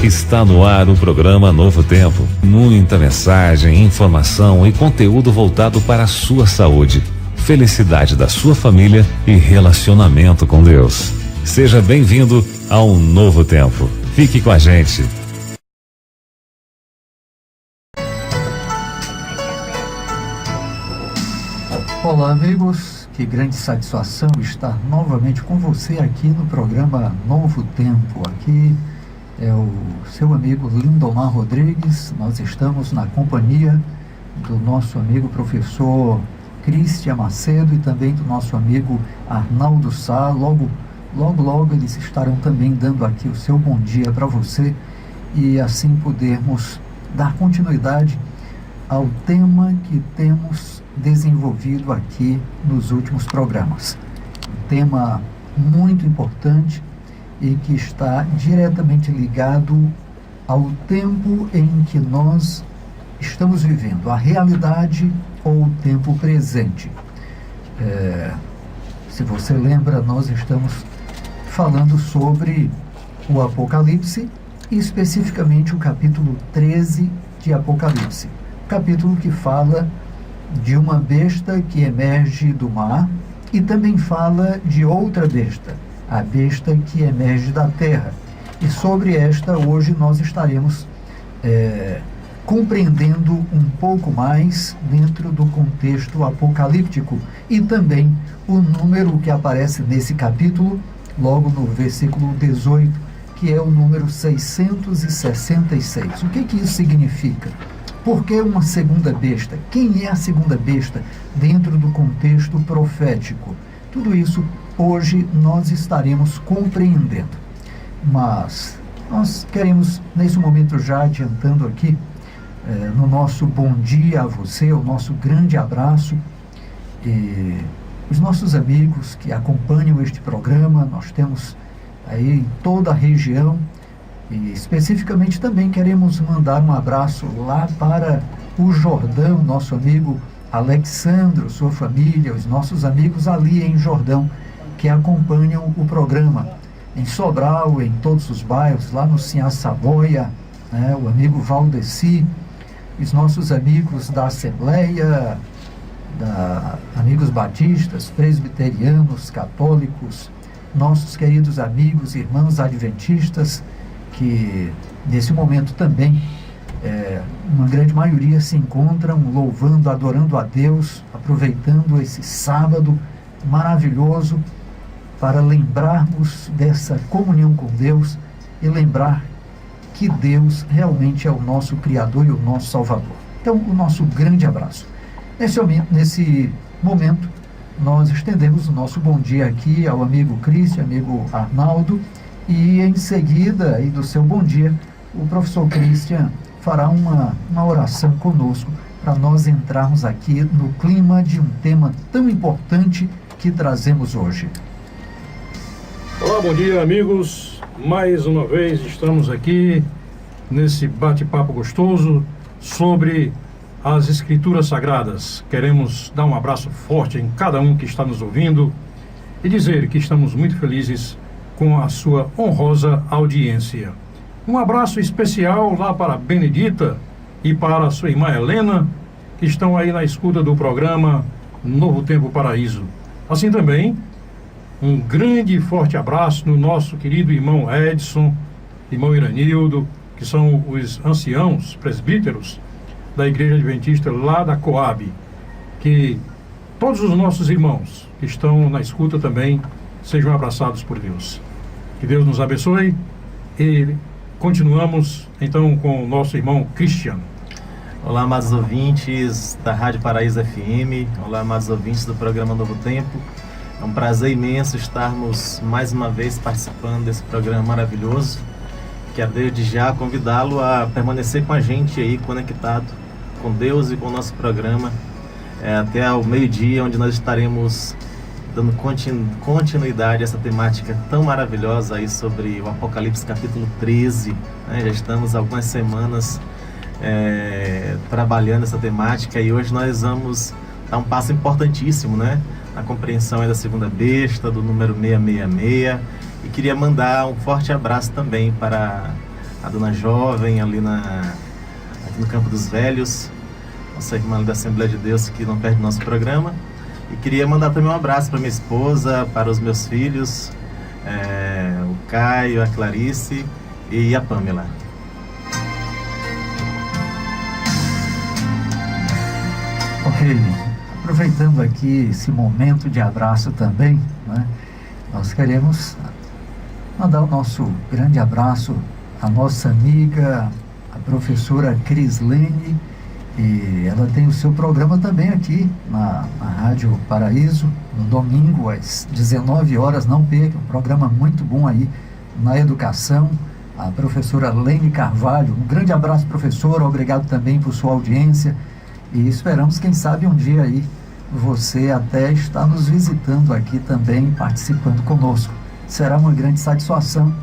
Está no ar o programa Novo Tempo. Muita mensagem, informação e conteúdo voltado para a sua saúde, felicidade da sua família e relacionamento com Deus. Seja bem-vindo ao Novo Tempo. Fique com a gente. Olá, amigos, que grande satisfação estar novamente com você aqui no programa Novo Tempo. Aqui é o seu amigo Lindomar Rodrigues. Nós estamos na companhia do nosso amigo professor Cristian Macedo e também do nosso amigo Arnaldo Sá. Logo eles estarão também dando aqui o seu bom dia para você e assim podermos dar continuidade ao tema que temos desenvolvido aqui nos últimos programas. Um tema muito importante e que está diretamente ligado ao tempo em que nós estamos vivendo, a realidade ou o tempo presente. Se você lembra, nós estamos falando sobre o Apocalipse e especificamente o capítulo 13 de Apocalipse. Capítulo que fala de uma besta que emerge do mar e também fala de outra besta, a besta que emerge da terra. E sobre esta hoje nós estaremos compreendendo um pouco mais dentro do contexto apocalíptico e também o número que aparece nesse capítulo, logo no versículo 18, que é o número 666. O que isso significa? Por que uma segunda besta? Quem é a segunda besta dentro do contexto profético? Tudo isso hoje nós estaremos compreendendo. Mas nós queremos, nesse momento, já adiantando aqui, no nosso bom dia a você, o nosso grande abraço, e os nossos amigos que acompanham este programa. Nós temos aí em toda a região. E especificamente também queremos mandar um abraço lá para o Jordão, nosso amigo Alexandro, sua família, os nossos amigos ali em Jordão, que acompanham o programa. Em Sobral, em todos os bairros, lá no Sinhá Saboia, o amigo Valdeci, os nossos amigos da Assembleia, amigos batistas, presbiterianos, católicos, nossos queridos amigos e irmãos adventistas, que nesse momento também, uma grande maioria se encontram louvando, adorando a Deus, aproveitando esse sábado maravilhoso para lembrarmos dessa comunhão com Deus e lembrar que Deus realmente é o nosso Criador e o nosso Salvador. Então, o nosso grande abraço. Nesse momento, nós estendemos o nosso bom dia aqui ao amigo Cristian, amigo Arnaldo, e em seguida aí do seu bom dia, o professor Cristian fará uma oração conosco para nós entrarmos aqui no clima de um tema tão importante que trazemos hoje. Olá, bom dia, amigos. Mais uma vez estamos aqui nesse bate-papo gostoso sobre as Escrituras Sagradas. Queremos dar um abraço forte em cada um que está nos ouvindo e dizer que estamos muito felizes com a sua honrosa audiência. Um abraço especial lá para a Benedita e para a sua irmã Helena, que estão aí na escuta do programa Novo Tempo Paraíso. Assim também, um grande e forte abraço no nosso querido irmão Edson, irmão Iranildo, que são os anciãos, presbíteros da Igreja Adventista lá da Coab. Que todos os nossos irmãos que estão na escuta também sejam abraçados por Deus. Que Deus nos abençoe e continuamos então com o nosso irmão Cristian. Olá, amados ouvintes da Rádio Paraíso FM. Olá, amados ouvintes do programa Novo Tempo. É um prazer imenso estarmos mais uma vez participando desse programa maravilhoso. Quero desde já convidá-lo a permanecer com a gente aí, conectado com Deus e com o nosso programa, até ao meio-dia, onde nós estaremos dando continuidade a essa temática tão maravilhosa aí sobre o Apocalipse capítulo 13. Já estamos há algumas semanas trabalhando essa temática e hoje nós vamos dar um passo importantíssimo, na compreensão da segunda besta, do número 666, e queria mandar um forte abraço também para a dona Jovem, aqui no Campo dos Velhos, nossa irmã da Assembleia de Deus que não perde nosso programa. E queria mandar também um abraço para minha esposa, para os meus filhos, o Caio, a Clarice e a Pamela. Ok, aproveitando aqui esse momento de abraço também, né, nós queremos mandar o nosso grande abraço à nossa amiga, a professora Crislene, e ela tem o seu programa também aqui na Rádio Paraíso, no domingo às 19 horas, não perca, um programa muito bom aí na educação, a professora Lene Carvalho. Um grande abraço, professora, obrigado também por sua audiência, e esperamos, quem sabe, um dia aí você até está nos visitando aqui também, participando conosco. Será uma grande satisfação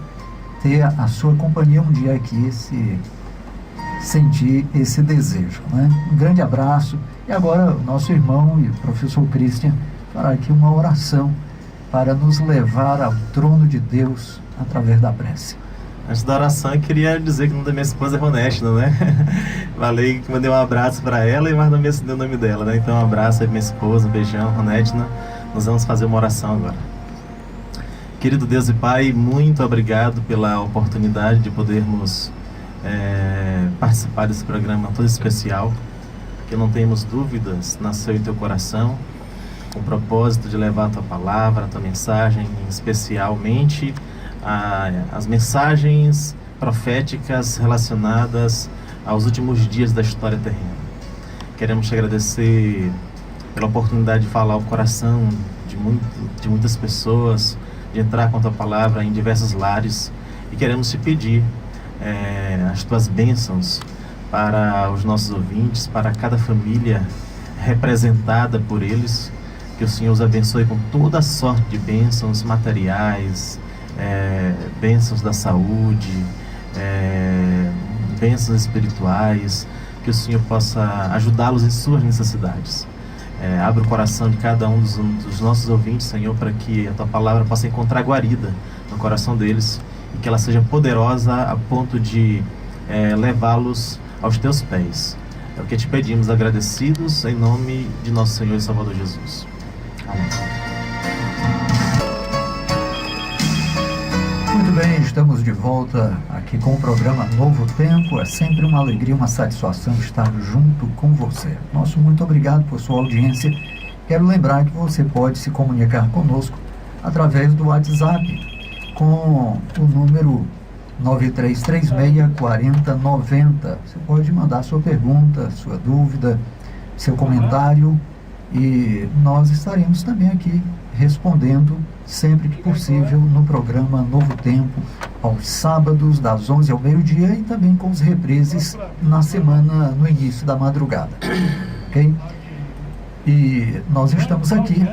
ter a sua companhia um dia aqui, sentir esse desejo, né? Um grande abraço. E agora o nosso irmão e o professor Christian fará aqui uma oração para nos levar ao trono de Deus através da prece. Antes da oração, eu queria dizer que o nome da minha esposa é Ronestna, né? Falei que mandei um abraço para ela, mas não me ensinou o nome dela, né? Então um abraço aí pra minha esposa, um beijão, Ronestna. Nós vamos fazer uma oração agora. Querido Deus e Pai, muito obrigado pela oportunidade de podermos participar desse programa todo especial, que não temos dúvidas, nasceu em teu coração, com o propósito de levar a tua palavra, a tua mensagem, especialmente as mensagens proféticas relacionadas aos últimos dias da história terrena. Queremos te agradecer pela oportunidade de falar ao coração de muitas pessoas, de entrar com a tua palavra em diversos lares, e queremos te pedir as tuas bênçãos para os nossos ouvintes, para cada família representada por eles, que o Senhor os abençoe com toda a sorte de bênçãos materiais, bênçãos da saúde, bênçãos espirituais, que o Senhor possa ajudá-los em suas necessidades. Abre o coração de cada um dos nossos ouvintes, Senhor, para que a tua palavra possa encontrar guarida no coração deles, e que ela seja poderosa a ponto de levá-los aos teus pés. É o que te pedimos, agradecidos, em nome de nosso Senhor e Salvador Jesus. Amém. Muito bem, estamos de volta aqui com o programa Novo Tempo. É sempre uma alegria, uma satisfação estar junto com você. Nosso muito obrigado por sua audiência. Quero lembrar que você pode se comunicar conosco através do WhatsApp, com o número 9336-4090. Você pode mandar sua pergunta, sua dúvida, seu comentário, e nós estaremos também aqui respondendo sempre que possível no programa Novo Tempo, aos sábados das 11 ao meio-dia, e também com os reprises na semana, no início da madrugada. Ok? E nós estamos aqui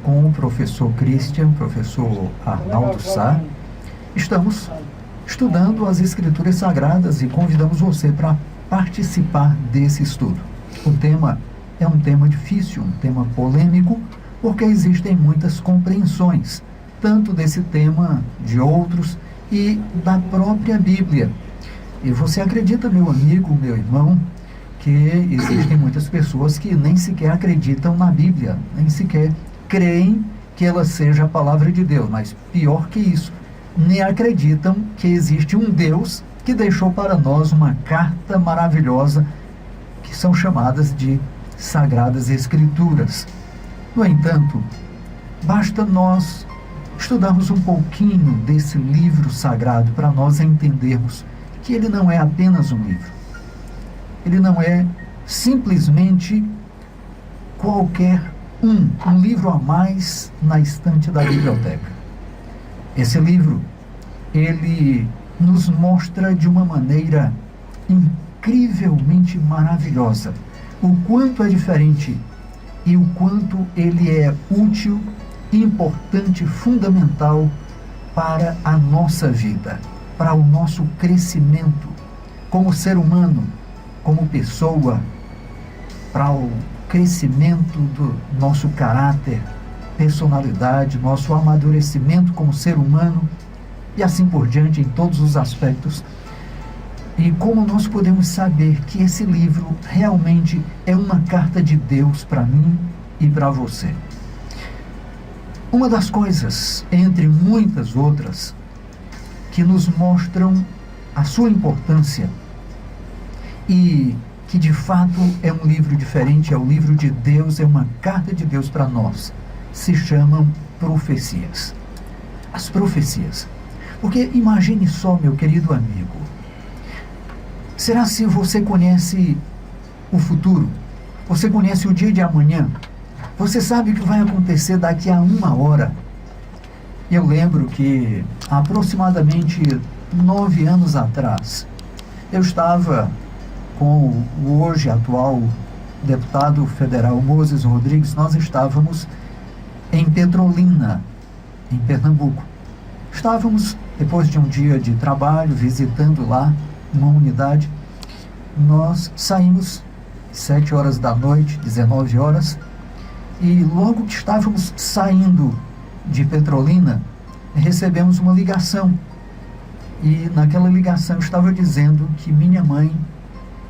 com o professor Christian, professor Arnaldo Sá. Estamos estudando as Escrituras Sagradas e convidamos você para participar desse estudo. O tema é um tema difícil, um tema polêmico, porque existem muitas compreensões, tanto desse tema, de outros e da própria Bíblia. E você acredita, meu amigo, meu irmão, que existem muitas pessoas que nem sequer acreditam na Bíblia, nem sequer creem que ela seja a palavra de Deus, mas pior que isso, nem acreditam que existe um Deus que deixou para nós uma carta maravilhosa, que são chamadas de Sagradas Escrituras. No entanto, basta nós estudarmos um pouquinho desse livro sagrado para nós entendermos que ele não é apenas um livro. Ele não é simplesmente qualquer um livro a mais na estante da biblioteca. Esse livro, ele nos mostra de uma maneira incrivelmente maravilhosa o quanto é diferente e o quanto ele é útil, importante, fundamental para a nossa vida, para o nosso crescimento como ser humano, como pessoa, para o crescimento do nosso caráter, personalidade, nosso amadurecimento como ser humano, e assim por diante, em todos os aspectos. E como nós podemos saber que esse livro realmente é uma carta de Deus para mim e para você? Uma das coisas, entre muitas outras, que nos mostram a sua importância e que de fato é um livro diferente, é o livro de Deus, é uma carta de Deus para nós, se chamam profecias. As profecias. Porque imagine só, meu querido amigo, será se você conhece o futuro? Você conhece o dia de amanhã? Você sabe o que vai acontecer daqui a 1 hora? Eu lembro que há aproximadamente 9 anos atrás, eu estava com o hoje atual deputado federal Moses Rodrigues. Nós estávamos em Petrolina, em Pernambuco. Estávamos, depois de um dia de trabalho, visitando lá uma unidade. Nós saímos 7 horas da noite, 19 horas, e logo que estávamos saindo de Petrolina, recebemos uma ligação. E naquela ligação estava dizendo que minha mãe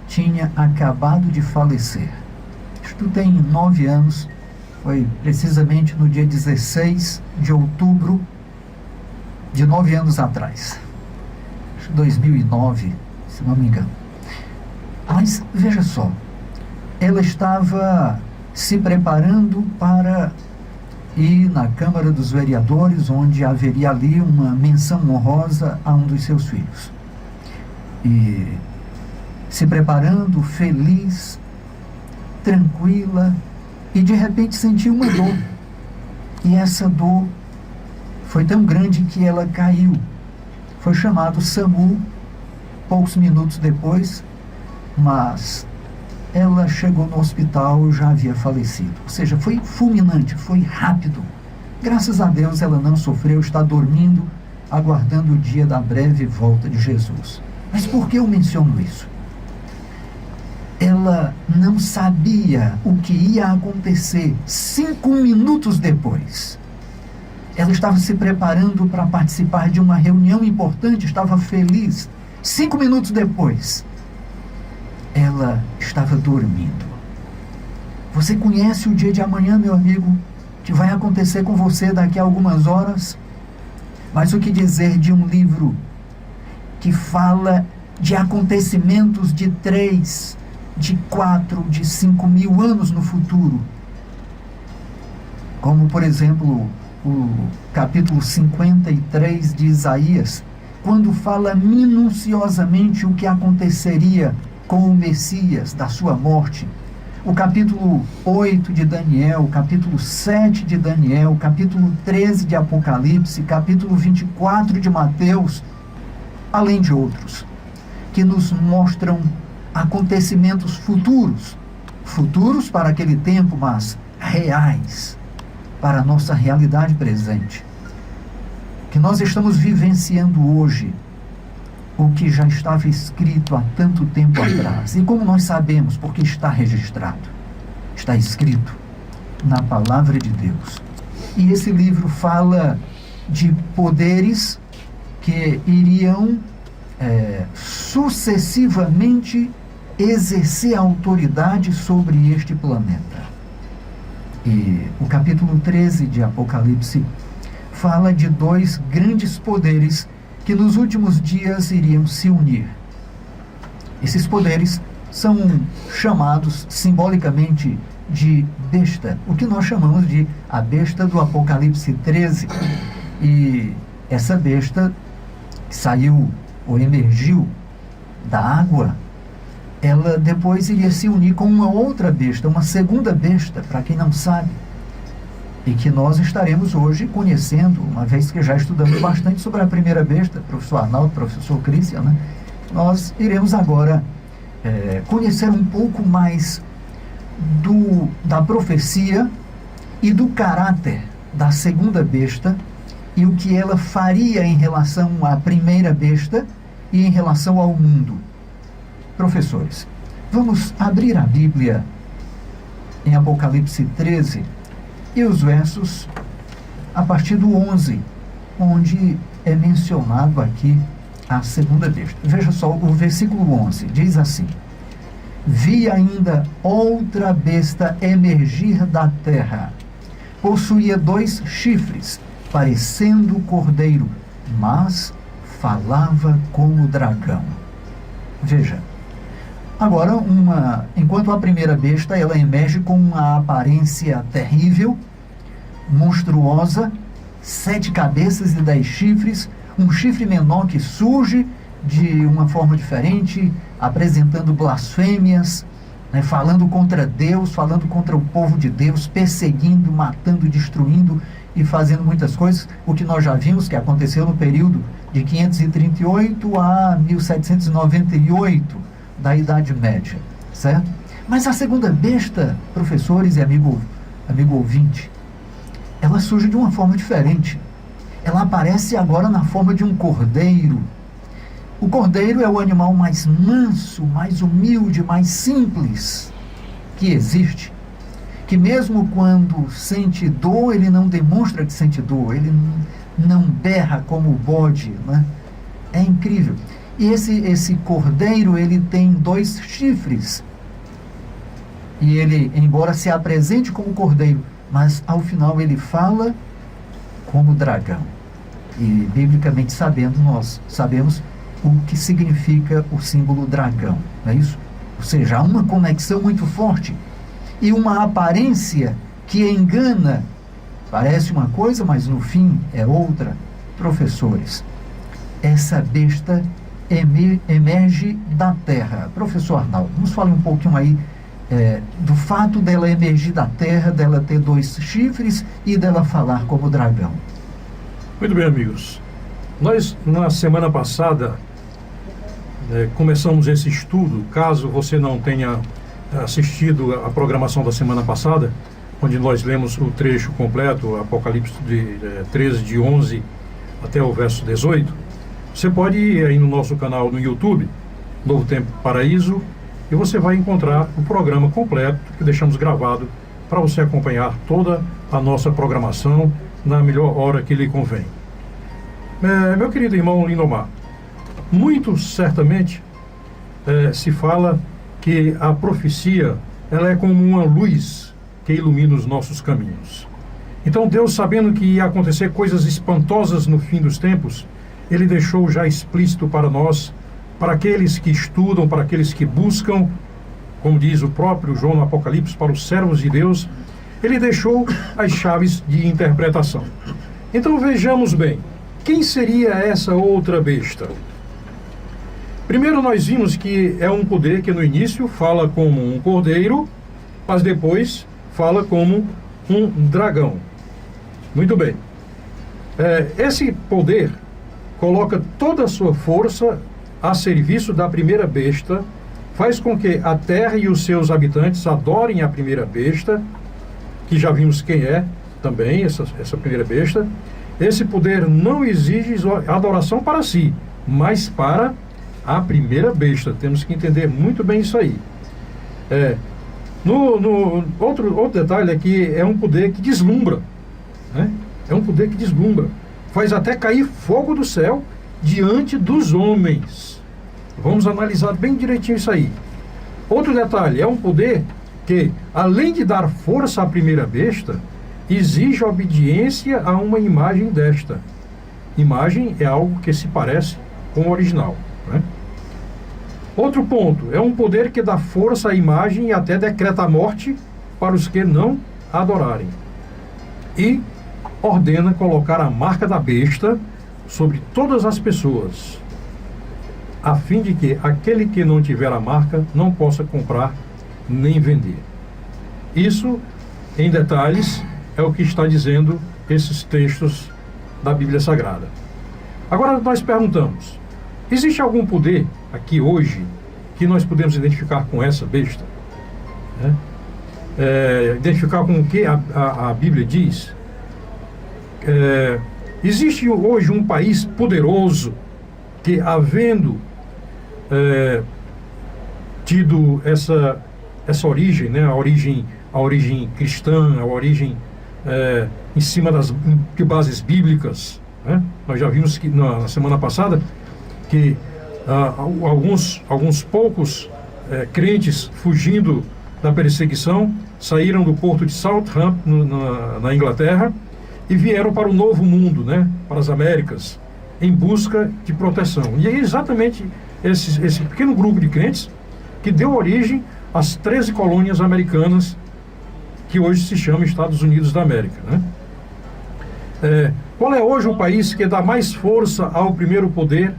tinha acabado de falecer. Isto tem 9 anos, foi precisamente no dia 16 de outubro de 9 anos atrás, 2009, se não me engano. Mas veja só, ela estava se preparando para ir na Câmara dos Vereadores, onde haveria ali uma menção honrosa a um dos seus filhos. E se preparando, feliz, tranquila, e de repente sentiu uma dor. E essa dor foi tão grande que ela caiu. Foi chamado SAMU poucos minutos depois, mas ela chegou no hospital e já havia falecido. Ou seja, foi fulminante, foi rápido. Graças a Deus ela não sofreu, está dormindo, aguardando o dia da breve volta de Jesus. Mas por que eu menciono isso? Ela não sabia o que ia acontecer 5 minutos depois. Ela estava se preparando para participar de uma reunião importante, estava feliz. 5 minutos depois, ela estava dormindo. Você conhece o dia de amanhã, meu amigo, que vai acontecer com você daqui a algumas horas? Mas o que dizer de um livro que fala de acontecimentos de 3, de 4, de 5 mil anos no futuro? Como, por exemplo, o capítulo 53 de Isaías, quando fala minuciosamente o que aconteceria com o Messias, da sua morte. O capítulo 8 de Daniel, o capítulo 7 de Daniel, o capítulo 13 de Apocalipse, capítulo 24 de Mateus, além de outros, que nos mostram acontecimentos futuros, futuros para aquele tempo, mas reais para a nossa realidade presente, que nós estamos vivenciando hoje, o que já estava escrito há tanto tempo atrás. E como nós sabemos? Porque está registrado, está escrito na palavra de Deus. E esse livro fala de poderes que iriam sucessivamente exercer autoridade sobre este planeta. E o capítulo 13 de Apocalipse fala de 2 grandes poderes que nos últimos dias iriam se unir. Esses poderes são chamados simbolicamente de besta, o que nós chamamos de a besta do Apocalipse 13. E essa besta que saiu ou emergiu da água, ela depois iria se unir com uma outra besta, uma segunda besta, para quem não sabe, e que nós estaremos hoje conhecendo, uma vez que já estudamos bastante sobre a primeira besta, professor Arnaldo, professor Christian, né? Nós iremos agora conhecer um pouco mais da profecia e do caráter da segunda besta e o que ela faria em relação à primeira besta e em relação ao mundo. Professores, vamos abrir a Bíblia em Apocalipse 13 e os versos a partir do 11, onde é mencionado aqui a segunda besta. Veja só, o versículo 11 diz assim: vi ainda outra besta emergir da terra. Possuía 2 chifres, parecendo cordeiro, mas falava como dragão. Veja. Agora, enquanto a primeira besta, ela emerge com uma aparência terrível, monstruosa, 7 cabeças e 10 chifres, um chifre menor que surge de uma forma diferente, apresentando blasfêmias, né, falando contra Deus, falando contra o povo de Deus, perseguindo, matando, destruindo e fazendo muitas coisas, o que nós já vimos que aconteceu no período de 538 a 1798 da Idade Média, certo? Mas a segunda besta, professores e amigo ouvinte, ela surge de uma forma diferente. Ela aparece agora na forma de um cordeiro. O cordeiro é o animal mais manso, mais humilde, mais simples que existe. Que mesmo quando sente dor, ele não demonstra que sente dor, ele não berra como o bode, né? É incrível. E esse cordeiro, ele tem 2 chifres. E ele, embora se apresente como cordeiro, mas ao final ele fala como dragão. E biblicamente nós sabemos o que significa o símbolo dragão, não é isso? Ou seja, há uma conexão muito forte e uma aparência que engana. Parece uma coisa, mas no fim é outra. Professores, essa besta emerge da terra. Professor Arnaldo, nos fale um pouquinho aí do fato dela emergir da terra, dela ter 2 chifres e dela falar como dragão. Muito bem, amigos. Nós, na semana passada, começamos esse estudo. Caso você não tenha assistido a programação da semana passada, onde nós lemos o trecho completo, Apocalipse 13, de 11 até o verso 18, você pode ir aí no nosso canal no YouTube, Novo Tempo Paraíso, e você vai encontrar o programa completo que deixamos gravado para você acompanhar toda a nossa programação na melhor hora que lhe convém. Meu querido irmão Lindomar, muito certamente se fala que a profecia ela é como uma luz que ilumina os nossos caminhos. Então Deus, sabendo que ia acontecer coisas espantosas no fim dos tempos, Ele deixou já explícito para nós, para aqueles que estudam, para aqueles que buscam, como diz o próprio João no Apocalipse, para os servos de Deus, Ele deixou as chaves de interpretação. Então vejamos bem, quem seria essa outra besta? Primeiro nós vimos que é um poder que no início fala como um cordeiro, mas depois fala como um dragão. Muito bem. Esse poder coloca toda a sua força a serviço da primeira besta, faz com que a terra e os seus habitantes adorem a primeira besta, que já vimos quem é também, essa primeira besta. Esse poder não exige adoração para si, mas para a primeira besta. Temos que entender muito bem isso aí. Outro detalhe é que é um poder que deslumbra, né? É um poder que deslumbra. Faz até cair fogo do céu diante dos homens. Vamos analisar bem direitinho isso aí. Outro detalhe, é um poder que, além de dar força à primeira besta, exige obediência a uma imagem desta. Imagem é algo que se parece com o original, né? Outro ponto, é um poder que dá força à imagem e até decreta a morte para os que não adorarem. E ordena colocar a marca da besta sobre todas as pessoas, a fim de que aquele que não tiver a marca não possa comprar nem vender. Isso, em detalhes, é o que está dizendo esses textos da Bíblia Sagrada. Agora nós perguntamos, existe algum poder aqui hoje que nós podemos identificar com essa besta? Identificar com o que a Bíblia diz? Existe hoje um país poderoso que, havendo tido essa origem, né, a origem cristã, a origem em cima de bases bíblicas, né? Nós já vimos que na semana passada que alguns poucos crentes fugindo da perseguição saíram do porto de Southampton, na Inglaterra, e vieram para o Novo Mundo, né, para as Américas, em busca de proteção. E é exatamente esse pequeno grupo de crentes que deu origem às 13 colônias americanas que hoje se chamam Estados Unidos da América, né? Qual é hoje o país que dá mais força ao primeiro poder,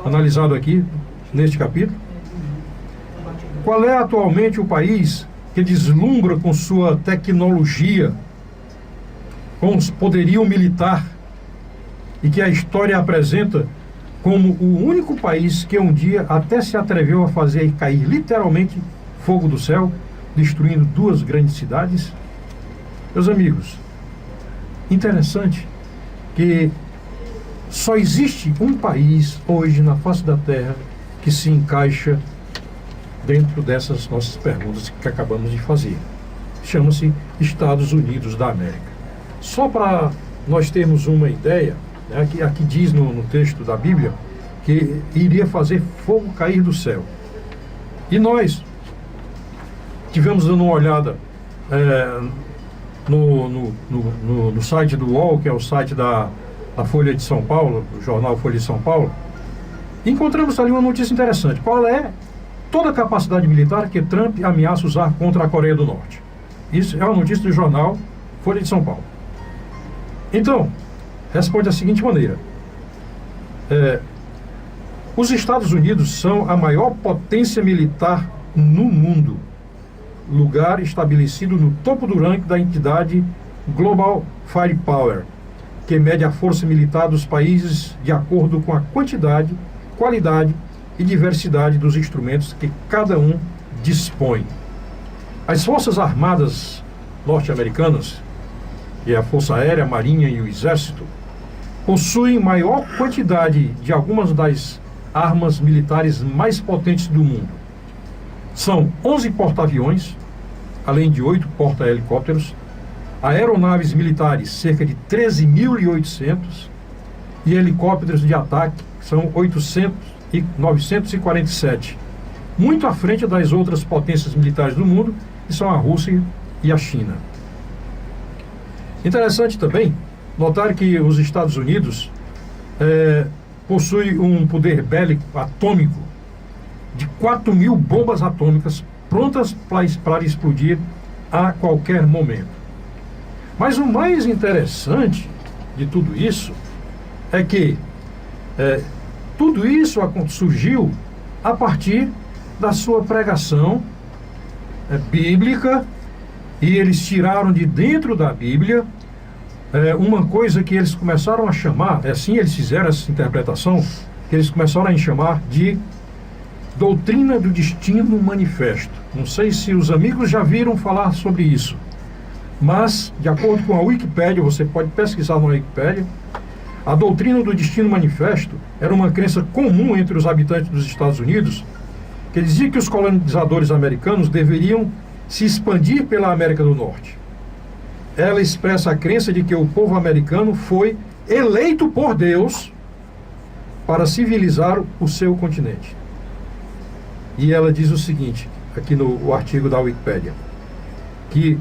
analisado aqui neste capítulo? Qual é atualmente o país que deslumbra com sua tecnologia, com poderio militar, e que a história apresenta como o único país que um dia até se atreveu a fazer cair literalmente fogo do céu, destruindo 2 grandes cidades? Meus amigos, interessante que só existe um país hoje na face da Terra que se encaixa dentro dessas nossas perguntas que acabamos de fazer. Chama-se Estados Unidos da América. Só para nós termos uma ideia, né, aqui diz no texto da Bíblia que iria fazer fogo cair do céu. E nós tivemos dando uma olhada no site do UOL, que é o site da Folha de São Paulo, o jornal Folha de São Paulo, e encontramos ali uma notícia interessante. Qual é toda a capacidade militar que Trump ameaça usar contra a Coreia do Norte? Isso é uma notícia do jornal Folha de São Paulo. Então, responde da seguinte maneira: os Estados Unidos são a maior potência militar no mundo, lugar estabelecido no topo do ranking da entidade Global Firepower, que mede a força militar dos países de acordo com a quantidade, qualidade e diversidade dos instrumentos que cada um dispõe. As Forças Armadas norte-americanas, que é a Força Aérea, a Marinha e o Exército, possuem maior quantidade de algumas das armas militares mais potentes do mundo. São 11 porta-aviões, além de 8 porta-helicópteros, aeronaves militares, cerca de 13.800, e helicópteros de ataque, são 947, muito à frente das outras potências militares do mundo, que são a Rússia e a China. Interessante também notar que os Estados Unidos possuem um poder bélico atômico de 4.000 bombas atômicas prontas para explodir a qualquer momento. Mas o mais interessante de tudo isso é que tudo isso surgiu a partir da sua pregação bíblica, e eles tiraram de dentro da Bíblia uma coisa que eles começaram a chamar, assim eles fizeram essa interpretação, que eles começaram a chamar de doutrina do destino manifesto. Não sei se os amigos já viram falar sobre isso, mas, de acordo com a Wikipédia, você pode pesquisar na Wikipédia, a doutrina do destino manifesto era uma crença comum entre os habitantes dos Estados Unidos, que dizia que os colonizadores americanos deveriam se expandir pela América do Norte. Ela expressa a crença de que o povo americano foi eleito por Deus para civilizar o seu continente. E ela diz o seguinte, aqui no artigo da Wikipédia, que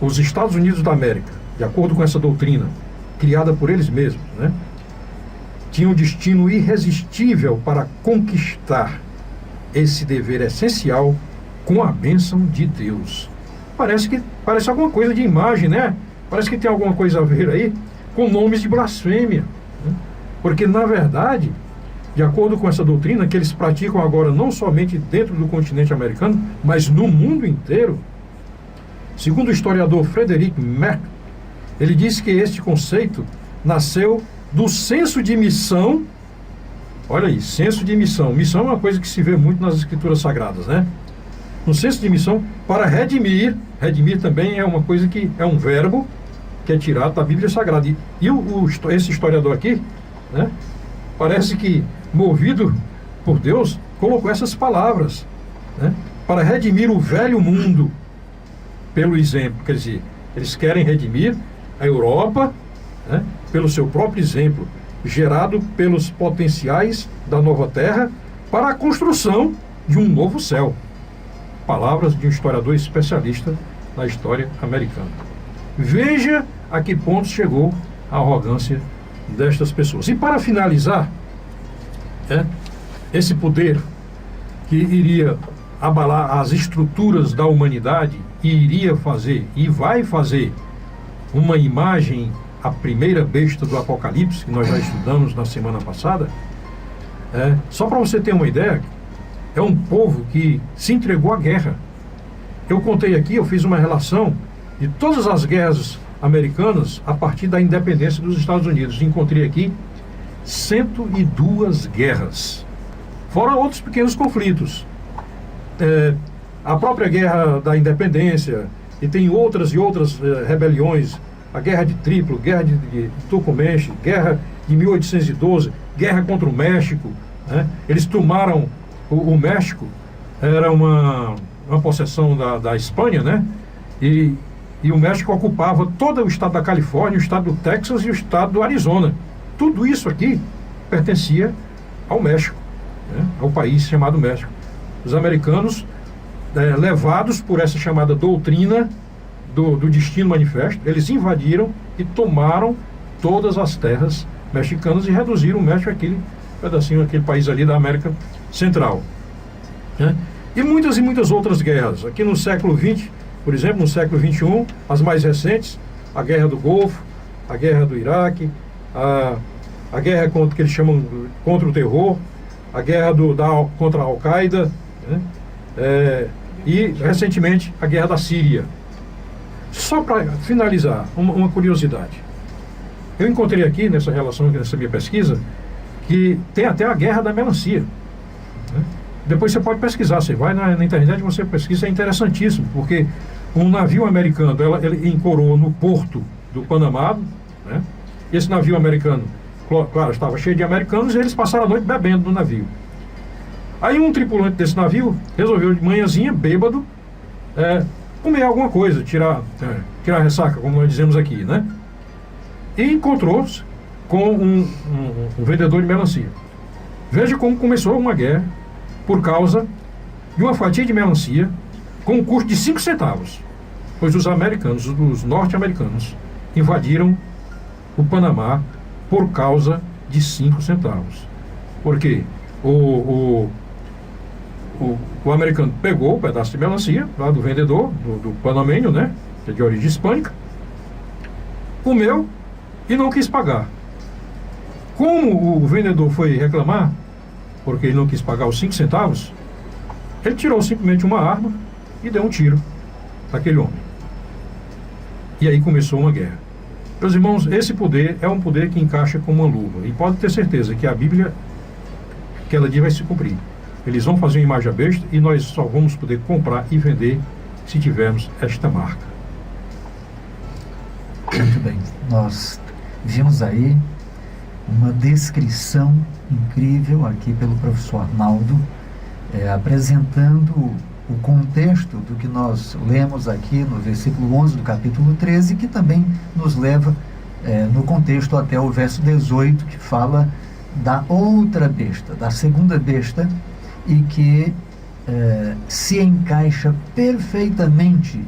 os Estados Unidos da América, de acordo com essa doutrina, criada por eles mesmos, né, tinham um destino irresistível para conquistar esse dever essencial com a bênção de Deus. Parece alguma coisa de imagem, né? Parece que tem alguma coisa a ver aí com nomes de blasfêmia, né? Porque, na verdade, de acordo com essa doutrina que eles praticam agora não somente dentro do continente americano, mas no mundo inteiro, segundo o historiador Frederick Merck, ele diz que este conceito nasceu do senso de missão. Olha aí, senso de missão. Missão é uma coisa que se vê muito nas escrituras sagradas, né? No senso de missão para redimir. Redimir também é uma coisa que é um verbo que é tirado da Bíblia Sagrada. E esse historiador aqui, né, parece que, movido por Deus, colocou essas palavras, né, para redimir o velho mundo pelo exemplo. Quer dizer, eles querem redimir a Europa, né, pelo seu próprio exemplo. gerado pelos potenciais da nova terra para a construção de um novo céu. Palavras de um historiador especialista na história americana. Veja a que ponto chegou a arrogância destas pessoas. E para finalizar, esse poder que iria abalar as estruturas da humanidade e iria fazer, e vai fazer, uma imagem, a primeira besta do Apocalipse, que nós já estudamos na semana passada, só para você ter uma ideia, é um povo que se entregou à guerra. Eu contei aqui, eu fiz uma relação de todas as guerras americanas a partir da independência dos Estados Unidos. Encontrei aqui 102 guerras, fora outros pequenos conflitos. A própria guerra da independência, e tem outras e outras rebeliões, a guerra de Triplo, guerra de Tucumenche, guerra de 1812, guerra contra o México, né? Eles tomaram o México, era uma possessão da Espanha, né? E o México ocupava todo o estado da Califórnia, o estado do Texas e o estado do Arizona. Tudo isso aqui pertencia ao México, né? Ao país chamado México. Os americanos, levados por essa chamada doutrina do Destino Manifesto, eles invadiram e tomaram todas as terras mexicanas e reduziram o México aquele pedacinho, aquele país ali da América Central, né? E muitas outras guerras. Aqui no século XX, por exemplo, no século XXI, as mais recentes, a Guerra do Golfo, a Guerra do Iraque, a guerra que eles chamam contra o terror, a guerra contra a Al-Qaeda, né? E recentemente a guerra da Síria. Só para finalizar, uma curiosidade. Eu encontrei aqui nessa relação, nessa minha pesquisa, que tem até a guerra da melancia, né? Depois você pode pesquisar, você vai na internet, você pesquisa, é interessantíssimo, porque um navio americano, ele ancorou no porto do Panamá, né? Esse navio americano, claro, estava cheio de americanos, e eles passaram a noite bebendo no navio. Aí um tripulante desse navio resolveu de manhãzinha, bêbado, comer alguma coisa, tirar a ressaca, como nós dizemos aqui, né? E encontrou-se com um vendedor de melancia. Veja como começou uma guerra por causa de uma fatia de melancia com um custo de 5 centavos. Pois os americanos, os norte-americanos, invadiram o Panamá por causa de 5 centavos. Porque o americano pegou o pedaço de melancia lá do vendedor, do panamenho, né, que é de origem hispânica, comeu e não quis pagar. Como o vendedor foi reclamar, porque ele não quis pagar os 5 centavos, ele tirou simplesmente uma arma e deu um tiro naquele homem. E aí começou uma guerra. Meus irmãos, esse poder é um poder que encaixa como uma luva. E pode ter certeza que a Bíblia, aquela dia, vai se cumprir. Eles vão fazer uma imagem à besta e nós só vamos poder comprar e vender se tivermos esta marca. Muito bem. Nós vimos aí uma descrição incrível aqui pelo professor Arnaldo, apresentando o contexto do que nós lemos aqui no versículo 11 do capítulo 13, que também nos leva no contexto até o verso 18, que fala da outra besta, da segunda besta, e que se encaixa perfeitamente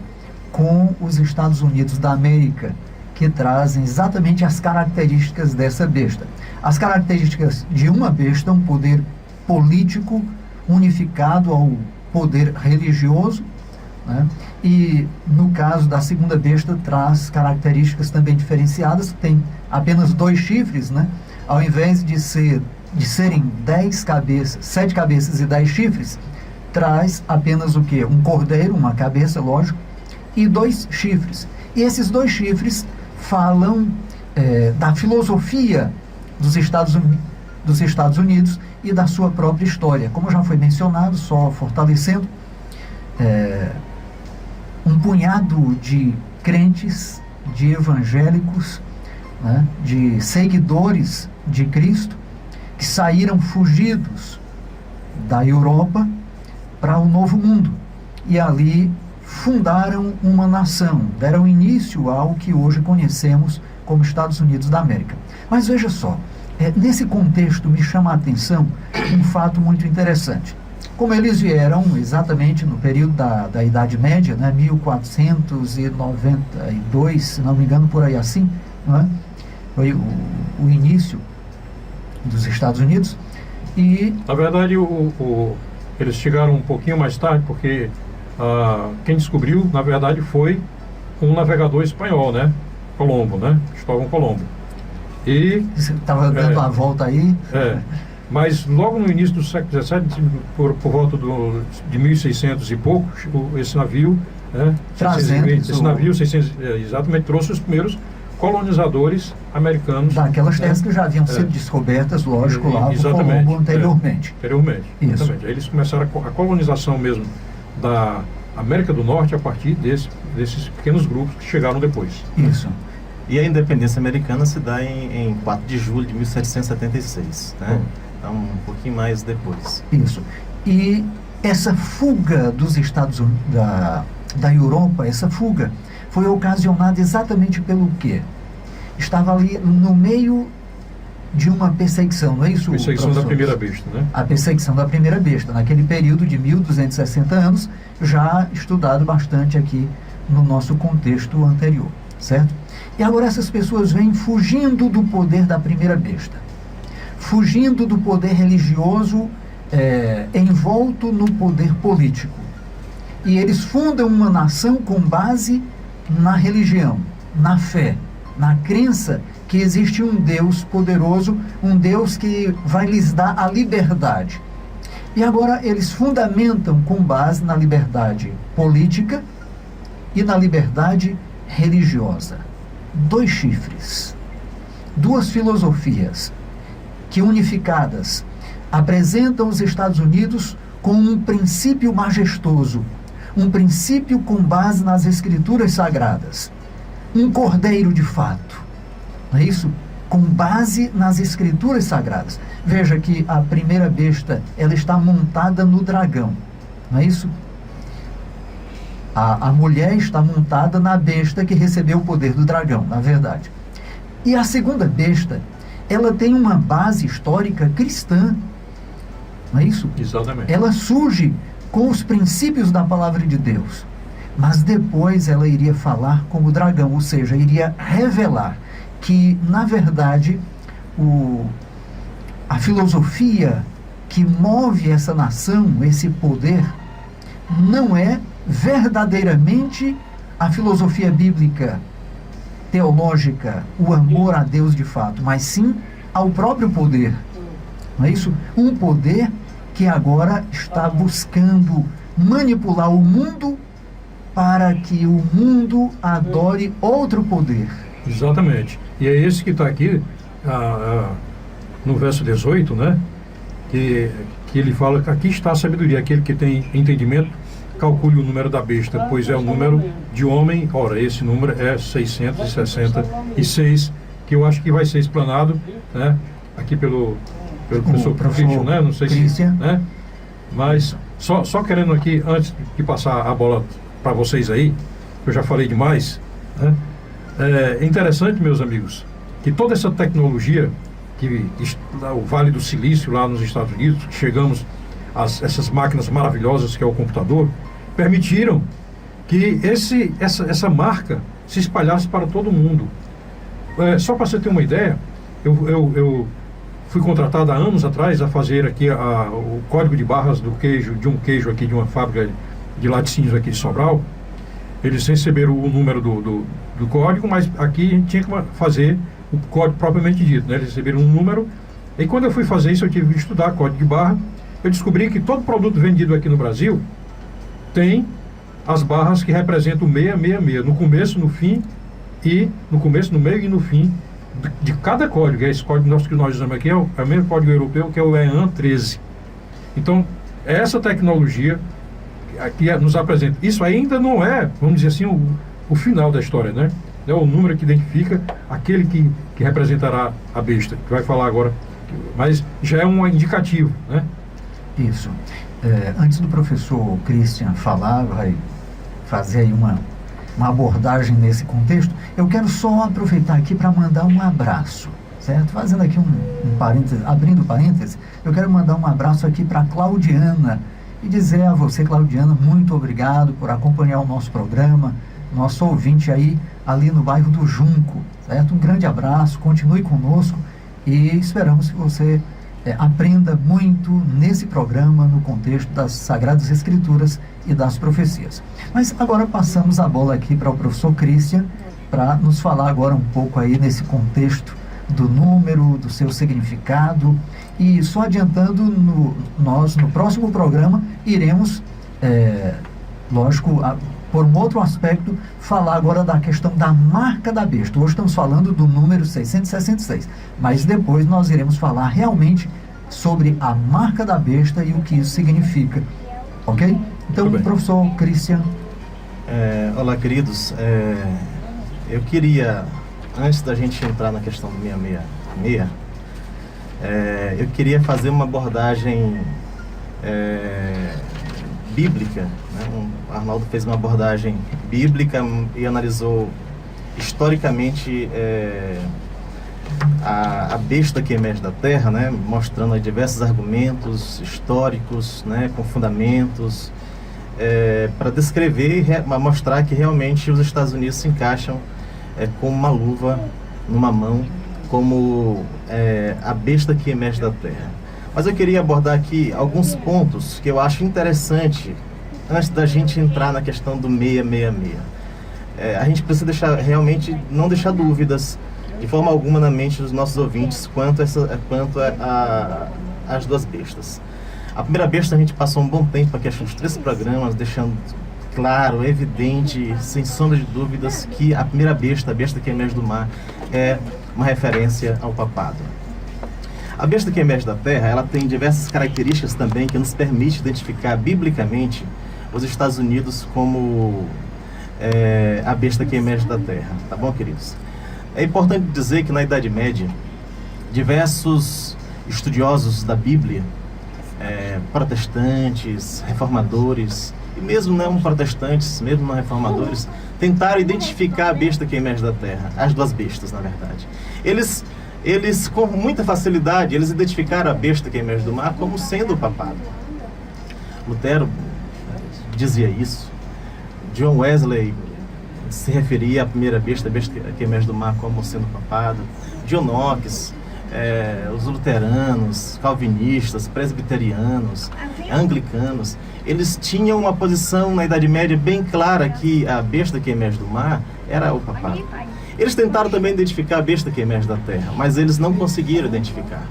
com os Estados Unidos da América, que trazem exatamente as características dessa besta. As características de uma besta, um poder político unificado ao poder religioso, né? E no caso da segunda besta traz características também diferenciadas, tem apenas 2 chifres, né? Ao invés de serem 10 cabeças, 7 cabeças e 10 chifres, traz apenas o quê? Um cordeiro, uma cabeça, lógico, e 2 chifres. E esses 2 chifres falam da filosofia dos Estados Unidos e da sua própria história. Como já foi mencionado, só fortalecendo, um punhado de crentes, de evangélicos, né, de seguidores de Cristo, que saíram fugidos da Europa para o Novo Mundo e ali fundaram uma nação, deram início ao que hoje conhecemos como Estados Unidos da América. Mas veja só, Nesse contexto, me chama a atenção um fato muito interessante. Como eles vieram exatamente no período da Idade Média, né, 1492, se não me engano, por aí assim, não é? Foi o início dos Estados Unidos. E, na verdade, eles chegaram um pouquinho mais tarde, porque quem descobriu, na verdade, foi um navegador espanhol, né? Colombo, né? Cristóvão Colombo. E estava dando a volta aí. Mas logo no início do século XVII, por volta de 1600 e pouco, esse navio, né? Esse navio 600, exatamente, trouxe os primeiros colonizadores americanos. Daquelas terras que já haviam sido descobertas, lógico, lá por Colombo anteriormente. Anteriormente. Exatamente. Aí eles começaram a colonização mesmo da América do Norte a partir desses pequenos grupos que chegaram depois. Isso. E a independência americana se dá em 4 de julho de 1776, né? Então, um pouquinho mais depois. Isso. E essa fuga dos Estados Unidos, da Europa, essa fuga foi ocasionada exatamente pelo quê? Estava ali no meio de uma perseguição, não é isso, perseguição professor? Da primeira besta, né? A perseguição da primeira besta, naquele período de 1260 anos, já estudado bastante aqui no nosso contexto anterior, certo? E agora essas pessoas vêm fugindo do poder da primeira besta, fugindo do poder religioso, envolto no poder político. E eles fundam uma nação com base na religião, na fé, na crença que existe um Deus poderoso, um Deus que vai lhes dar a liberdade. E agora eles fundamentam com base na liberdade política e na liberdade religiosa. 2 chifres, 2 filosofias que, unificadas, apresentam os Estados Unidos com um princípio majestoso, um princípio com base nas Escrituras Sagradas, um cordeiro de fato, não é isso? Com base nas Escrituras Sagradas. Veja que a primeira besta, ela está montada no dragão, não é isso? A mulher está montada na besta que recebeu o poder do dragão, na verdade. E a segunda besta, ela tem uma base histórica cristã, não é isso? Exatamente. Ela surge com os princípios da palavra de Deus, mas depois ela iria falar como dragão, ou seja, iria revelar que, na verdade, a filosofia que move essa nação, esse poder, não é verdadeiramente a filosofia bíblica, teológica, o amor a Deus de fato, mas sim ao próprio poder. Não é isso? Um poder que agora está buscando manipular o mundo para que o mundo adore outro poder. Exatamente. E é esse que está aqui no verso 18, né? Que ele fala que aqui está a sabedoria, aquele que tem entendimento, calcule o número da besta, pois é o número de homem. Ora, esse número é 666, que eu acho que vai ser explanado, né, aqui pelo professor Christian, né? Não sei se, né? Mas só querendo aqui, antes de passar a bola para vocês aí, eu já falei demais, né? É interessante, meus amigos, que toda essa tecnologia que o Vale do Silício lá nos Estados Unidos, chegamos a essas máquinas maravilhosas que é o computador, permitiram que essa marca se espalhasse para todo mundo. Só para você ter uma ideia, eu fui contratado há anos atrás a fazer aqui o código de barras de um queijo aqui de uma fábrica de laticínios aqui de Sobral. Eles receberam o número do código, mas aqui a gente tinha que fazer o código propriamente dito, né? Eles receberam um número, e quando eu fui fazer isso, eu tive que estudar código de barra. Eu descobri que todo produto vendido aqui no Brasil tem as barras que representam o 666, no começo, no fim, e no começo, no meio e no fim de cada código. Esse código nosso que nós usamos aqui é o mesmo código europeu, que é o EAN 13. Então, essa tecnologia que nos apresenta, isso ainda não é, vamos dizer assim, o final da história, né? É o número que identifica aquele que representará a besta, que vai falar agora, mas já é um indicativo, né? Isso. Antes do professor Christian falar, vai fazer aí uma abordagem nesse contexto, eu quero só aproveitar aqui para mandar um abraço, certo? Fazendo aqui um parêntese, abrindo parênteses, eu quero mandar um abraço aqui para Claudiana e dizer a você, Claudiana, muito obrigado por acompanhar o nosso programa, nosso ouvinte aí ali no bairro do Junco, certo? Um grande abraço, continue conosco e esperamos que você aprenda muito nesse programa no contexto das Sagradas Escrituras e das profecias. Mas agora passamos a bola aqui para o professor Christian para nos falar agora um pouco aí nesse contexto do número, do seu significado. E só adiantando, nós no próximo programa iremos, lógico, por um outro aspecto, falar agora da questão da marca da besta. Hoje estamos falando do número 666, mas depois nós iremos falar realmente sobre a marca da besta e o que isso significa. Ok? Então, professor Christian. Olá, queridos. Eu queria, antes da gente entrar na questão do 666, eu queria fazer uma abordagem bíblica, né? O Arnaldo fez uma abordagem bíblica e analisou historicamente a besta que emerge da terra, né? Mostrando aí diversos argumentos históricos, né? Com fundamentos, para descrever e mostrar que realmente os Estados Unidos se encaixam como uma luva numa mão, como a besta que emerge da terra. Mas eu queria abordar aqui alguns pontos que eu acho interessante antes da gente entrar na questão do 666. A gente precisa realmente não deixar dúvidas de forma alguma na mente dos nossos ouvintes quanto às duas bestas. A primeira besta a gente passou um bom tempo aqui, acho que uns 3 programas, deixando claro, evidente, sem sombra de dúvidas, que a primeira besta, a besta que emerge do mar, é uma referência ao papado. A besta que emerge da terra, ela tem diversas características também que nos permite identificar biblicamente os Estados Unidos como a besta que emerge da terra. Tá bom, queridos? É importante dizer que na Idade Média, diversos estudiosos da Bíblia, protestantes, reformadores, e mesmo não protestantes, mesmo não reformadores, tentaram identificar a besta que emerge da terra, as duas bestas, na verdade. Eles, com muita facilidade, eles identificaram a besta que emerge do mar como sendo o papado. Lutero dizia isso. John Wesley se referia à primeira besta, a besta que emerge do mar, como sendo o papado. John Knox, os luteranos, calvinistas, presbiterianos, anglicanos, eles tinham uma posição na Idade Média bem clara que a besta que emerge do mar era o papado. Eles tentaram também identificar a besta que emerge da terra, mas eles não conseguiram identificar.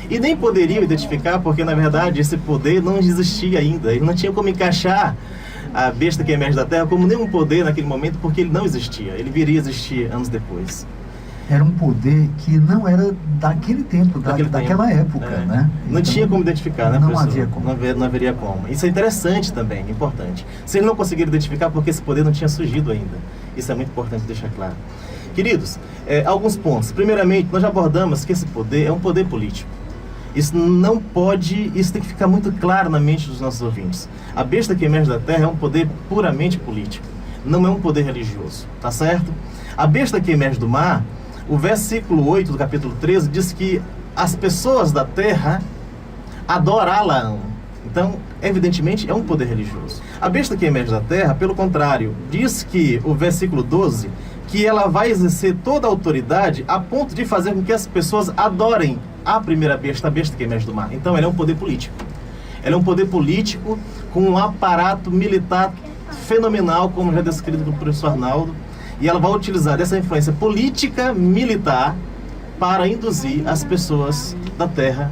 E nem poderiam identificar porque, na verdade, esse poder não existia ainda. Ele não tinha como encaixar a besta que emerge da terra como nenhum poder naquele momento, porque ele não existia. Ele viria a existir anos depois. Era um poder que não era daquele tempo, daquela época, né? Não então, tinha como identificar, né, não professor? havia como. Não haveria como. Isso é interessante também, importante. Se eles não conseguiram identificar, porque esse poder não tinha surgido ainda. Isso é muito importante deixar claro. Queridos, alguns pontos. Primeiramente, nós já abordamos que esse poder é um poder político. Isso tem que ficar muito claro na mente dos nossos ouvintes. A besta que emerge da terra é um poder puramente político, não é um poder religioso, tá certo? A besta que emerge do mar, o versículo 8 do capítulo 13 diz que as pessoas da terra adorá-la. Então, evidentemente, é um poder religioso. A besta que emerge da terra, pelo contrário, diz que o versículo 12, que ela vai exercer toda a autoridade a ponto de fazer com que as pessoas adorem a primeira besta, a besta que emerge do mar. Então, ela é um poder político. Ela é um poder político com um aparato militar fenomenal, como já descrito pelo professor Arnaldo, e ela vai utilizar dessa influência política militar para induzir as pessoas da terra,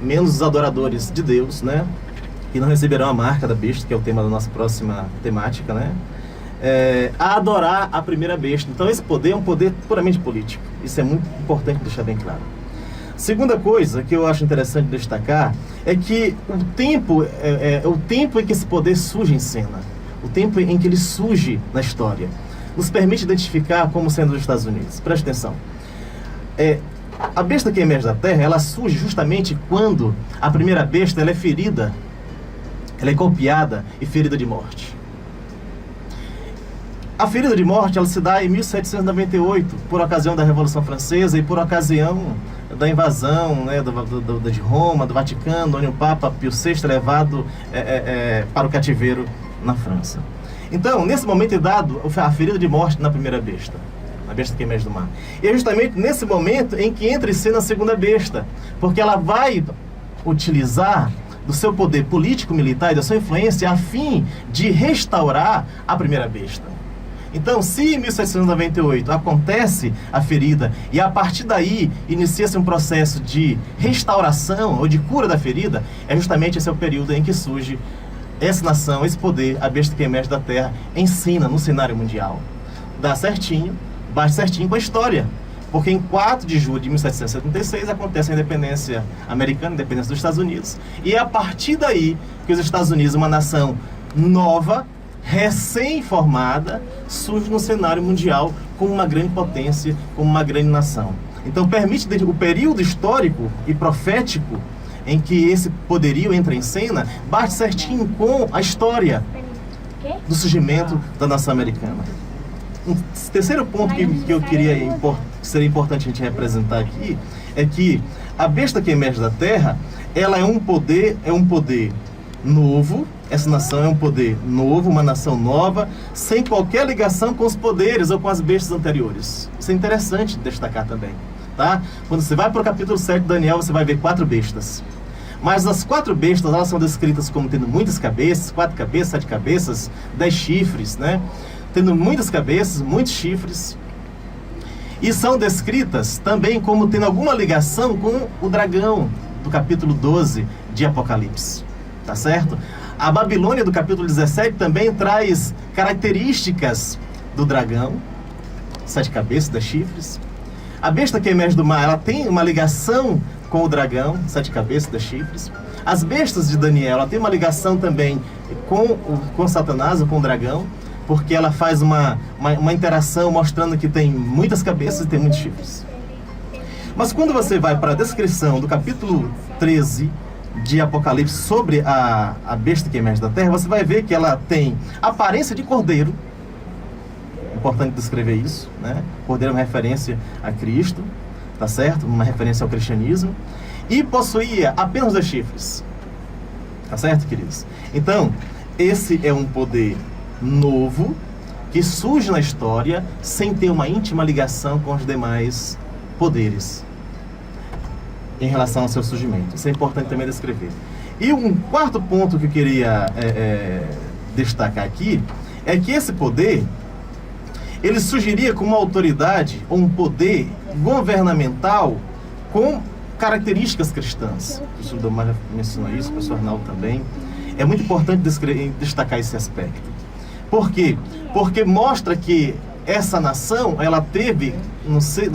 menos os adoradores de Deus, né, que não receberão a marca da besta, que é o tema da nossa próxima temática, né, a adorar a primeira besta. Então esse poder é um poder puramente político. Isso é muito importante deixar bem claro. Segunda coisa que eu acho interessante destacar é que o tempo em que esse poder surge em cena, o tempo em que ele surge na história, nos permite identificar como sendo os Estados Unidos. Preste atenção. A besta que emerge da terra, ela surge justamente quando a primeira besta ela é ferida, ela é golpeada e ferida de morte. A ferida de morte, ela se dá em 1798, por ocasião da Revolução Francesa e por ocasião da invasão, né, de Roma, do Vaticano, onde o Papa Pio VI é levado para o cativeiro na França. Então, nesse momento é dado a ferida de morte na primeira besta, a besta que emerge do mar. E é justamente nesse momento em que entra em cena a segunda besta, porque ela vai utilizar do seu poder político-militar e da sua influência a fim de restaurar a primeira besta. Então, se em 1798 acontece a ferida e a partir daí inicia-se um processo de restauração ou de cura da ferida, é justamente esse é o período em que surge essa nação, esse poder, a besta que emerge da terra, ensina no cenário mundial. Dá certinho, bate certinho com a história. Porque em 4 de julho de 1776 acontece a independência americana, a independência dos Estados Unidos. E é a partir daí que os Estados Unidos, uma nação nova, recém-formada, surge no cenário mundial como uma grande potência, como uma grande nação. Então permite o período histórico e profético em que esse poderio entra em cena, bate certinho com a história do surgimento da nação americana. Um terceiro ponto que eu queria que seria importante a gente representar aqui é que a besta que emerge da terra, ela é um poder novo. Essa nação é um poder novo, uma nação nova, sem qualquer ligação com os poderes ou com as bestas anteriores. Isso é interessante destacar também, tá? Quando você vai para o capítulo 7 de Daniel, você vai ver 4 bestas. Mas as 4 bestas, elas são descritas como tendo muitas cabeças, 4 cabeças, 7 cabeças, 10 chifres, né? Tendo muitas cabeças, muitos chifres. E são descritas também como tendo alguma ligação com o dragão do capítulo 12 de Apocalipse. Tá certo? A Babilônia do capítulo 17 também traz características do dragão, 7 cabeças, 10 chifres. A besta que emerge do mar, ela tem uma ligação com o dragão, 7 cabeças, 10 chifres. As bestas de Daniel, ela tem uma ligação também com Satanás, ou com o dragão, porque ela faz uma interação mostrando que tem muitas cabeças e tem muitos chifres. Mas quando você vai para a descrição do capítulo 13 de Apocalipse sobre a besta que emerge da terra, você vai ver que ela tem aparência de cordeiro. Importante descrever isso, né? Cordeiro é uma referência a Cristo, tá certo? Uma referência ao cristianismo. E possuía apenas 2 chifres. Tá certo, queridos? Então, esse é um poder novo que surge na história sem ter uma íntima ligação com os demais poderes em relação ao seu surgimento. Isso é importante também descrever. E um quarto ponto que eu queria destacar aqui é que esse poder, ele surgiria como uma autoridade ou um poder governamental com características cristãs. O professor Domar já mencionou isso, o professor Arnaldo também. É muito importante destacar esse aspecto. Por quê? Porque mostra que essa nação, ela teve no seu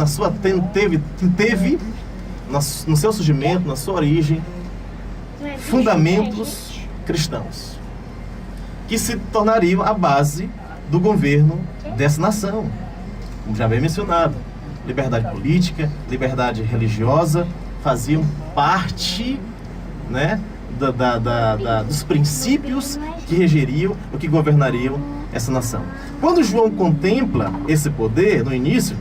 surgimento, na sua origem, fundamentos cristãos, que se tornariam a base do governo dessa nação. Como já bem mencionado, liberdade política, liberdade religiosa, faziam parte, né, dos princípios que regeriam, ou que governariam essa nação. Quando João contempla esse poder no início,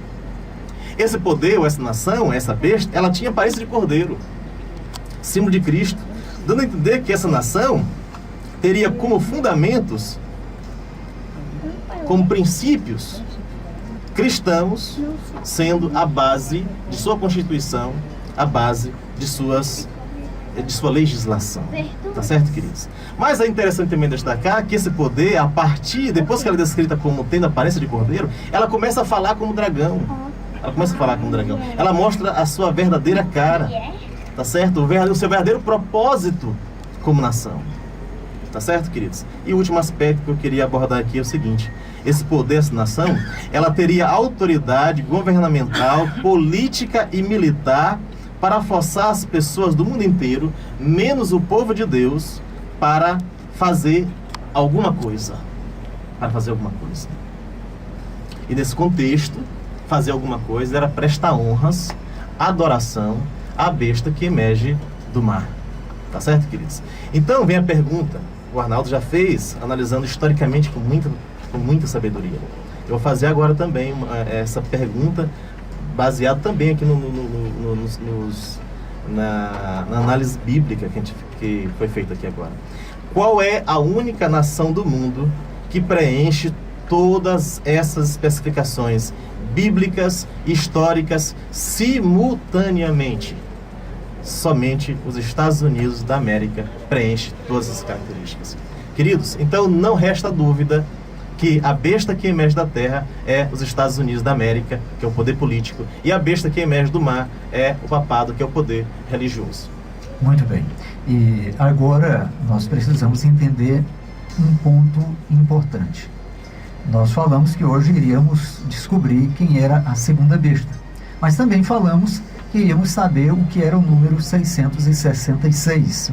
esse poder, ou essa nação, essa besta, ela tinha aparência de cordeiro, símbolo de Cristo, dando a entender que essa nação teria como fundamentos, como princípios cristãos, sendo a base de sua constituição, a base de sua legislação. Tá certo, queridos? Mas é interessante também destacar que esse poder, depois que ela é descrita como tendo aparência de cordeiro, ela começa a falar como dragão. Ela mostra a sua verdadeira cara, tá certo? O seu verdadeiro propósito como nação. Tá certo, queridos? E o último aspecto que eu queria abordar aqui é o seguinte: esse poder, essa nação, ela teria autoridade governamental, política e militar para forçar as pessoas do mundo inteiro, menos o povo de Deus, para fazer alguma coisa. E nesse contexto, fazer alguma coisa era prestar honras, adoração à besta que emerge do mar. Tá certo, queridos? Então vem a pergunta, o Arnaldo já fez, analisando historicamente com muita sabedoria. Eu vou fazer agora também essa pergunta, baseado também aqui na análise bíblica que foi feita aqui agora. Qual é a única nação do mundo que preenche todas essas especificações bíblicas, históricas, simultaneamente? Somente os Estados Unidos da América preenche todas essas características. Queridos, então não resta dúvida que a besta que emerge da terra é os Estados Unidos da América, que é o poder político, e a besta que emerge do mar é o papado, que é o poder religioso. Muito bem. E agora nós precisamos entender um ponto importante. Nós falamos que hoje iríamos descobrir quem era a segunda besta, mas também falamos que iríamos saber o que era o número 666, 666.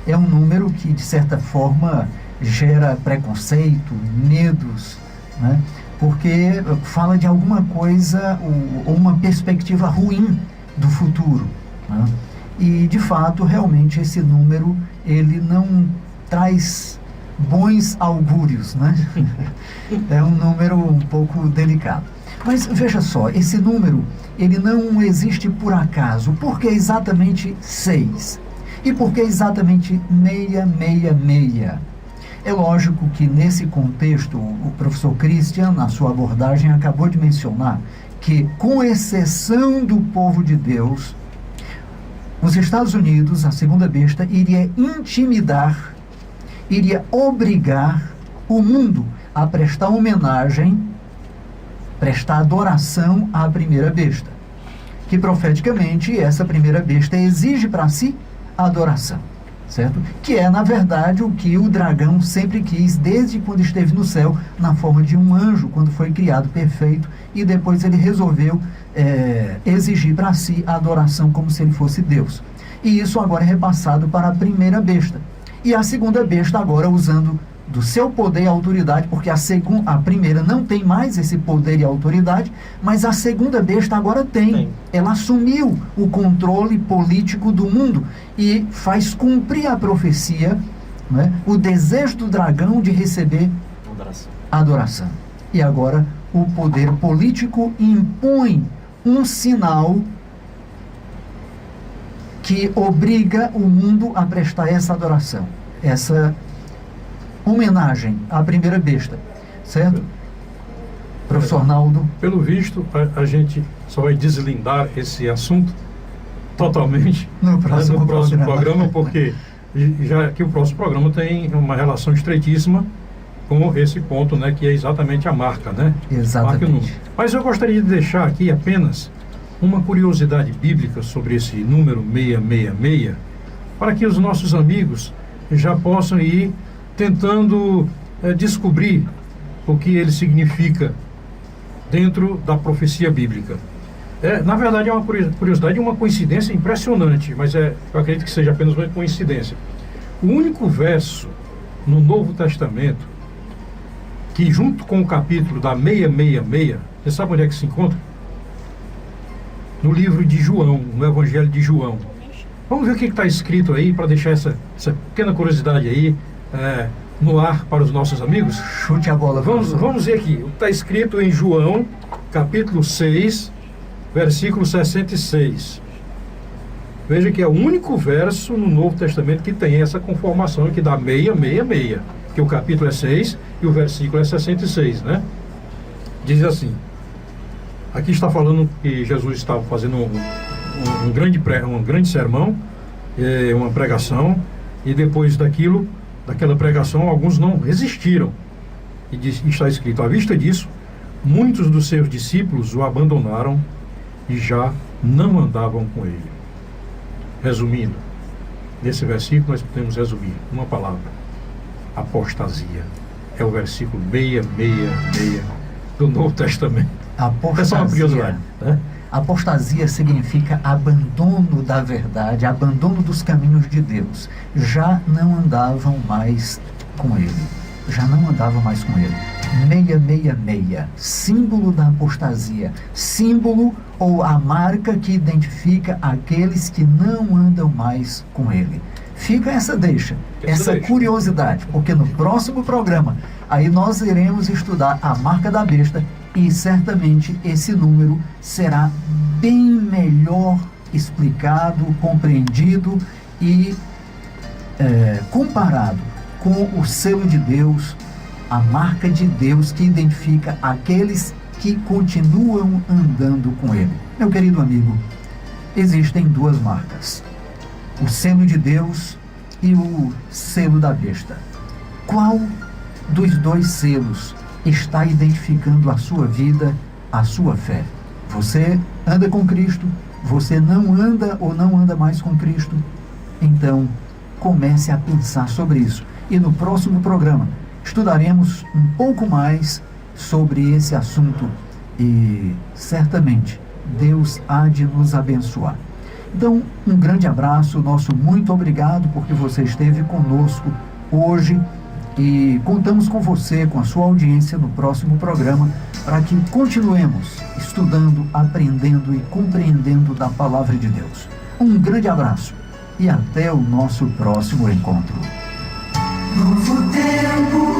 É um número que, de certa forma, gera preconceito, medos, né? Porque fala de alguma coisa ou uma perspectiva ruim do futuro, né? E, de fato, realmente esse número, ele não traz bons augúrios, né? É um número um pouco delicado. Mas, veja só, esse número, ele não existe por acaso. Por que exatamente 6? E por que exatamente 666? É lógico que, nesse contexto, o professor Christian, na sua abordagem, acabou de mencionar que, com exceção do povo de Deus, os Estados Unidos, a segunda besta, iria intimidar, iria obrigar o mundo a prestar homenagem, prestar adoração à primeira besta. Que, profeticamente, essa primeira besta exige para si a adoração, certo? Que é, na verdade, o que o dragão sempre quis, desde quando esteve no céu, na forma de um anjo, quando foi criado perfeito, e depois ele resolveu exigir para si a adoração como se ele fosse Deus. E isso agora é repassado para a primeira besta. E a segunda besta agora usando do seu poder e autoridade, porque a primeira não tem mais esse poder e autoridade, mas a segunda besta agora tem. Ela assumiu o controle político do mundo e faz cumprir a profecia, né, o desejo do dragão de receber adoração. E agora o poder político impõe um sinal que obriga o mundo a prestar essa adoração, essa homenagem à primeira besta, certo? Professor Naldo? Pelo visto, a gente só vai deslindar esse assunto totalmente no próximo programa, porque já que o próximo programa tem uma relação estreitíssima com esse ponto, né, que é exatamente a marca, né? Exatamente. Mas eu gostaria de deixar aqui apenas uma curiosidade bíblica sobre esse número 666, para que os nossos amigos já possam ir tentando descobrir o que ele significa dentro da profecia bíblica. Na verdade, é uma curiosidade e uma coincidência impressionante, mas eu acredito que seja apenas uma coincidência. O único verso no Novo Testamento que, junto com o capítulo da 666, você sabe onde é que se encontra? No livro de João, no Evangelho de João. Vamos ver o que está escrito aí, para deixar essa pequena curiosidade aí no ar para os nossos amigos. Chute a bola. Vamos ver aqui. O que está escrito em João, capítulo 6, versículo 66. Veja que é o único verso no Novo Testamento que tem essa conformação, que dá 666. Porque o capítulo é 6 e o versículo é 66, né? Diz assim. Aqui está falando que Jesus estava fazendo um grande sermão, uma pregação, e depois daquela pregação, alguns não resistiram. E está escrito: à vista disso, muitos dos seus discípulos o abandonaram e já não andavam com ele. Resumindo, nesse versículo nós podemos resumir uma palavra: apostasia. É o versículo 666 do Novo Testamento. Apostasia. É uma curiosidade, né? Apostasia significa abandono da verdade, abandono dos caminhos de Deus. Já não andavam mais com ele. Já não andavam mais com ele. 666, símbolo da apostasia, símbolo ou a marca que identifica aqueles que não andam mais com ele. Fica essa essa curiosidade, porque no próximo programa, aí nós iremos estudar a marca da besta e certamente esse número será bem melhor explicado, compreendido e comparado com o selo de Deus, a marca de Deus que identifica aqueles que continuam andando com ele. Meu querido amigo, existem duas marcas: o selo de Deus e o selo da besta. Qual dos dois selos está identificando a sua vida, a sua fé? Você anda com Cristo? Você não anda ou não anda mais com Cristo? Então, comece a pensar sobre isso. E no próximo programa, estudaremos um pouco mais sobre esse assunto e certamente Deus há de nos abençoar. Então, um grande abraço, nosso muito obrigado porque você esteve conosco hoje e contamos com você, com a sua audiência no próximo programa para que continuemos estudando, aprendendo e compreendendo da Palavra de Deus. Um grande abraço e até o nosso próximo encontro. Novo tempo.